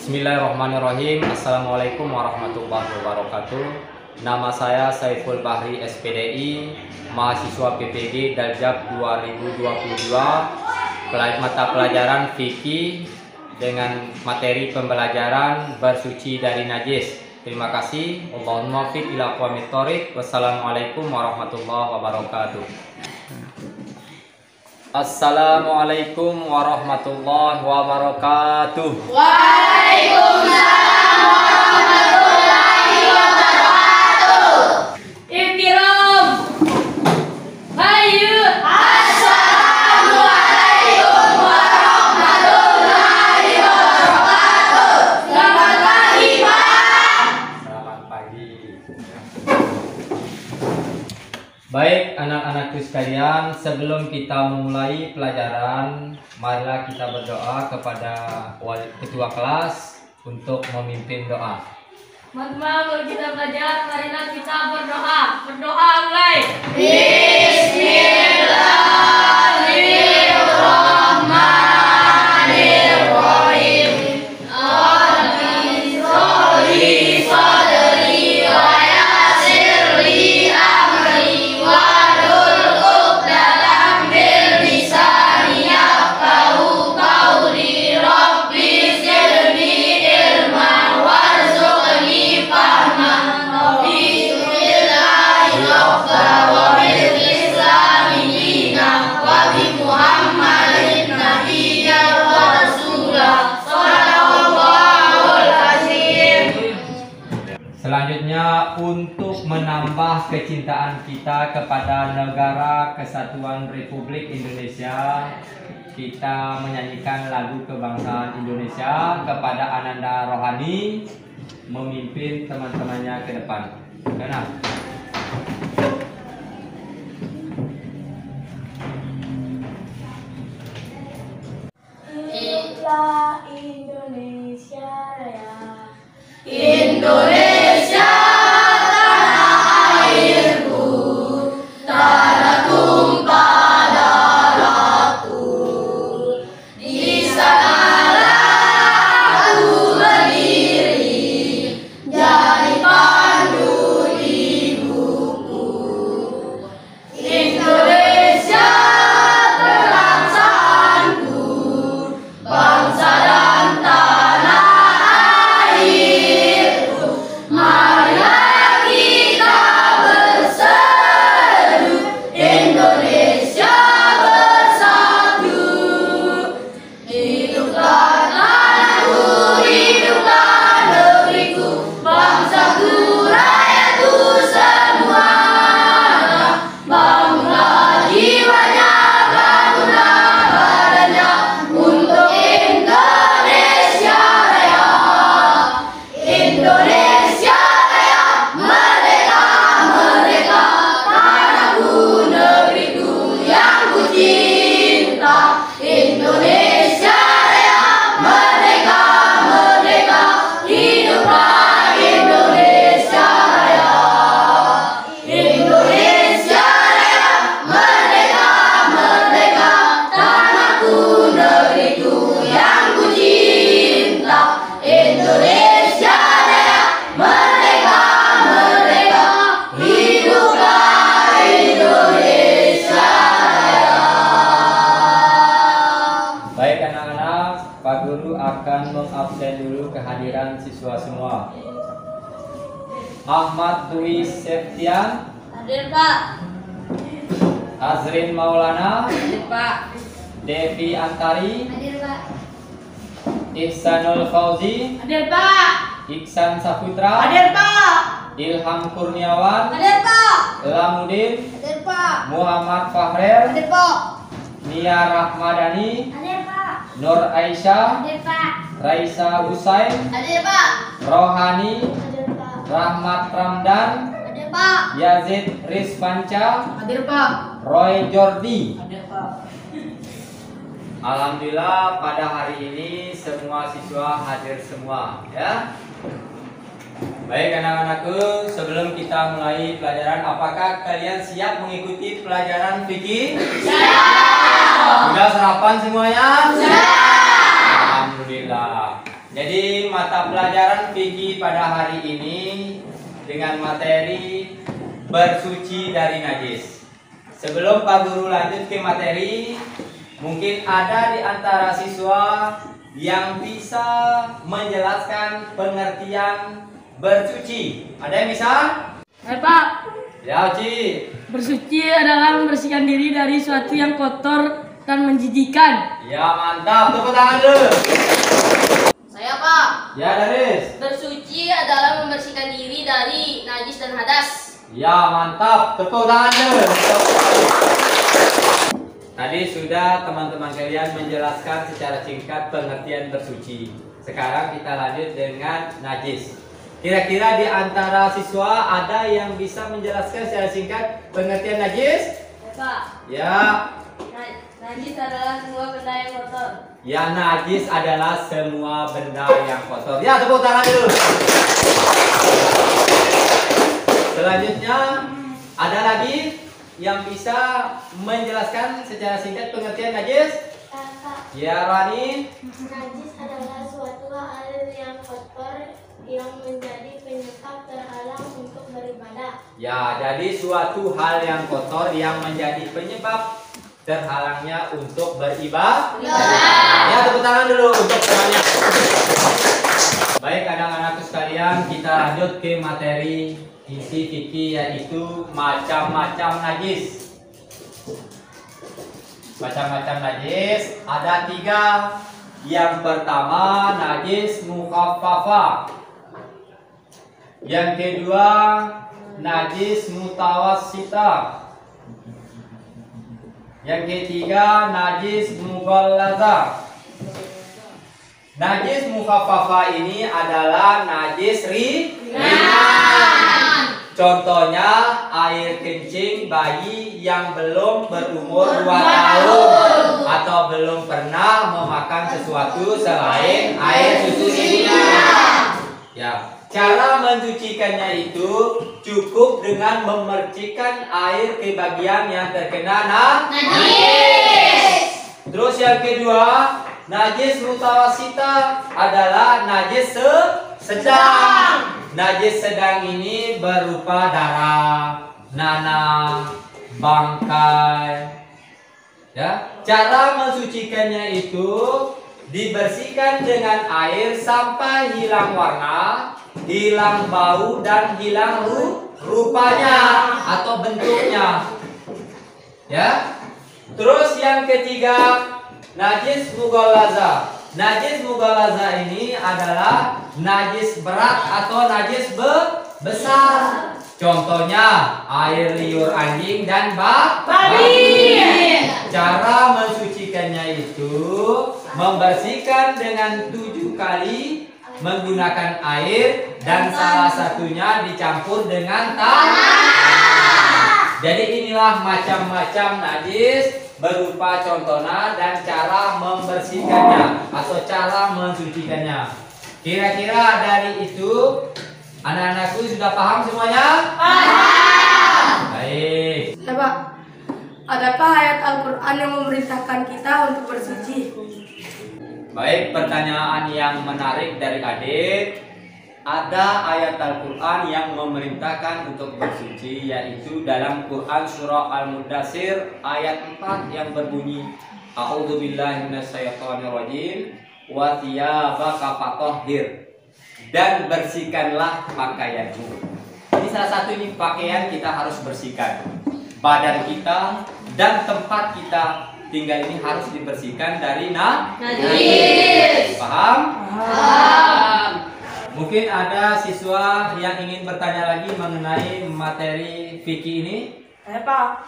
Bismillahirrahmanirrahim. Assalamualaikum warahmatullahi wabarakatuh. Nama saya Saiful Bahri SPDI, mahasiswa PPG Daljab 2022, mata pelajaran fikih dengan materi pembelajaran bersuci dari najis. Terima kasih. Allahumma fiq ila aqwamit thoriq. Wassalamualaikum warahmatullahi wabarakatuh. Assalamualaikum warahmatullahi wabarakatuh. Waalaikumsalam warahmatullahi wabarakatuh. Ihtiram. Hayu. Assalamualaikum warahmatullahi wabarakatuh. Selamat pagi, Pak. Selamat pagi. Baik anak-anakku sekalian, sebelum kita memulai pelajaran, marilah kita berdoa kepada ketua kelas untuk memimpin doa. Teman-teman, kalau kita belajar, marilah kita berdoa. Berdoa mulai. Bismillahirrahmanirrahim. Rabbi sholli sadri wa yassir li amri wahlul 'uqdatam min lisani yafqahu qawli. Rabbi zidni ilman warzuqni fahman. Rabbi billahi rabba wa bil islami dina wa bi Muhammadin nabiyyan wa rasulah. Shallallahul azim. Selanjutnya, untuk menambah kecintaan kita kepada Negara Kesatuan Republik Indonesia, kita menyanyikan lagu kebangsaan Indonesia kepada Ananda Rohani memimpin teman-temannya ke depan. Kenal? Hiduplah Indonesia Raya. Indonesia tanah airku, tanah tumpah darahku. Di sanalah aku berdiri, jadi pandu ibuku. Indonesia kelangsaanku, bangsa dan tanah airku. Marilah kita berseru, Indonesia bersatu. Hiduplah tanahku, hiduplah negeriku, bangsaku, rakyatku semuanya. Bangunlah jiwanya, bangunlah badannya untuk Indonesia Raya. Indonesia Raya, merdeka, merdeka, tanahku, negeriku yang ku cinta. Indonesia Raya, merdeka, merdeka, hiduplah Indonesia Raya. Indonesia Raya, merdeka, merdeka, tanahku, negeriku yang ku cinta. Indonesia Raya, merdeka, merdeka, hiduplah Indonesia Raya. Baik anak-anak, Pak Guru akan mengabsen dulu kehadiran siswa semua. Ahmad Dwi Septian, Hadir, Pak. Azrin Maulana, Hadir, Pak. Devi Antari, Hadir, Pak. Ihsanul Fauzi, Hadir, Pak. Iksan Saputra, Hadir, Pak. Ilham Kurniawan, Hadir, Pak. Lamudin, Hadir, Pak. Muhammad Fahrel, Hadir, Pak. Nia Rahmadani, Hadir, Pak. Nur Aisyah, Hadir, Pak. Raisa Husain, Hadir, Pak. Rohani, Hadir, Pak. Rahmat Ramdan, Hadir, Pak. Yazid Rizvanca, Hadir, Pak. Roy Jordi. Hadir, Pak. Alhamdulillah pada hari ini semua siswa hadir semua, ya. Baik anak-anakku, sebelum kita mulai pelajaran, apakah kalian siap mengikuti pelajaran fikih? Siap. Sudah sarapan semuanya? Siap. Alhamdulillah. Jadi mata pelajaran fikih pada hari ini dengan materi bersuci dari najis. Sebelum Pak Guru lanjut ke materi, mungkin ada di antara siswa yang bisa menjelaskan pengertian bersuci. Ada yang bisa? Pak. Ya, Ci. Bersuci adalah membersihkan diri dari sesuatu yang kotor dan menjijikkan. Ya, mantap. Tepuk tangan dulu. Saya Pak. Ya, Daris. Bersuci adalah membersihkan diri dari najis dan hadas. Ya, mantap. Tepuk tangan dulu. Tadi sudah teman-teman kalian menjelaskan secara singkat pengertian bersuci. Sekarang kita lanjut dengan najis. Kira-kira di antara siswa ada yang bisa menjelaskan secara singkat pengertian najis? Ya Pak. Ya. Najis adalah semua benda yang kotor. Ya, najis adalah semua benda yang kotor. Ya, tepuk tangan dulu. Selanjutnya, ada lagi yang bisa menjelaskan secara singkat pengertian najis? Ya, Rani. Najis adalah suatu hal yang kotor yang menjadi penyebab terhalang untuk beribadah. Ya, jadi suatu hal yang kotor yang menjadi penyebab terhalangnya untuk beribadah. Ya, tepuk tangan dulu untuk semuanya. Baik, anak-anakku sekalian, kita lanjut ke materi isi fikih, yaitu macam-macam najis. Macam-macam najis ada 3. Yang pertama, najis mukhaffafah. Yang kedua, najis mutawassitah. Yang ketiga, najis mughallazah. Najis mukhaffafah ini adalah najis ringan. Contohnya air kencing bayi yang belum berumur 2 tahun atau belum pernah memakan sesuatu selain air susu ibunya. Ya, cara mencucikannya itu cukup dengan memercikan air ke bagian yang terkena najis. Terus yang kedua, najis mutawassitah adalah najis sedang. Najis sedang ini berupa darah, nanah, bangkai. Ya, cara mensucikannya itu dibersihkan dengan air sampai hilang warna, hilang bau, dan hilang rupanya atau bentuknya. Ya. Terus yang ketiga, najis mughallazah. Najis mughallazah ini adalah najis berat atau najis besar. Contohnya air liur anjing dan babi. Cara mensucikannya itu membersihkan dengan 7 kali menggunakan air dan salah satunya dicampur dengan tanah. Jadi inilah macam-macam najis berupa contohnya dan cara membersihkannya atau cara mensucikannya. Kira-kira dari itu anak-anakku sudah paham semuanya? Paham. Baik. Ya Pak, adakah ayat Al-Quran yang memerintahkan kita untuk bersuci? Baik, pertanyaan yang menarik dari adik. Ada ayat Al-Quran yang memerintahkan untuk bersuci, yaitu dalam Quran surah Al-Mudaththir ayat 4 yang berbunyi A'udzubillahi minasyaitonirrajim wa thiyabaka fatahhir, dan bersihkanlah pakaianmu. Ini salah satu ini pakaian kita harus bersihkan. Badan kita dan tempat kita tinggal ini harus dibersihkan dari najis. Paham? Paham. Mungkin ada siswa yang ingin bertanya lagi mengenai materi fikih ini. Ya Pak,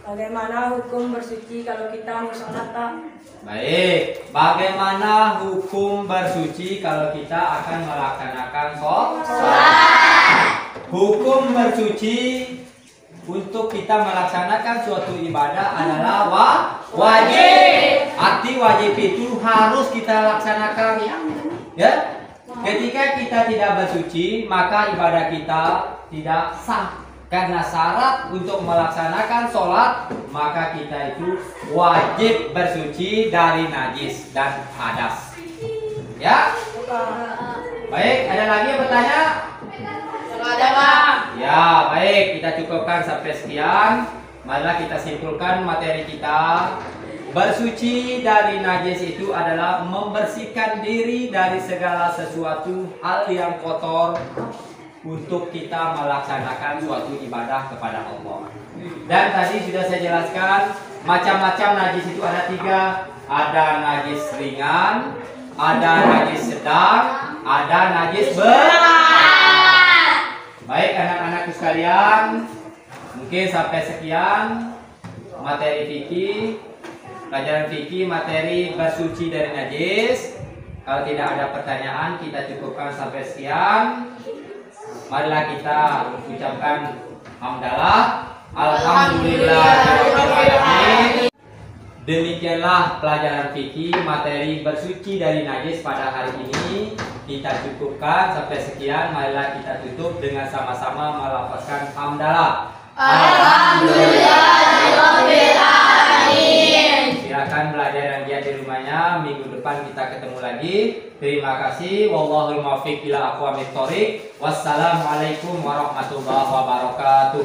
bagaimana hukum bersuci kalau kita mau sholat Pak? Baik, bagaimana hukum bersuci kalau kita akan melaksanakan sholat? Hukum bersuci untuk kita melaksanakan suatu ibadah adalah wajib. Arti wajib itu harus kita laksanakan. Ya. Ketika kita tidak bersuci, maka ibadah kita tidak sah. Karena syarat untuk melaksanakan sholat, maka kita itu wajib bersuci dari najis dan hadas. Ya, Baik, ada lagi yang bertanya? Ada Pak. Ya, baik, kita cukupkan sampai sekian. Marilah kita simpulkan materi kita. Bersuci dari najis itu adalah membersihkan diri dari segala sesuatu hal yang kotor untuk kita melaksanakan suatu ibadah kepada Allah. Dan tadi sudah saya jelaskan macam-macam najis itu ada 3. Ada najis ringan, ada najis sedang, ada najis berat. Baik anak-anakku sekalian, mungkin sampai sekian materi fikih. Pelajaran fikih materi bersuci dari najis. Kalau tidak ada pertanyaan, kita cukupkan sampai sekian. Marilah kita ucapkan hamdalah. Alhamdulillahirobbilalamin. Demikianlah pelajaran fikih materi bersuci dari najis pada hari ini. Kita cukupkan sampai sekian. Marilah kita tutup dengan sama-sama melafazkan hamdalah. Alhamdulillahirobbilalamin. Silakan belajar dan giat di rumahnya. Minggu depan kita ketemu lagi. Terima kasih. Wallahul muwaffiq ila aqwamit thoriq. Wassalamualaikum warahmatullahi wabarakatuh.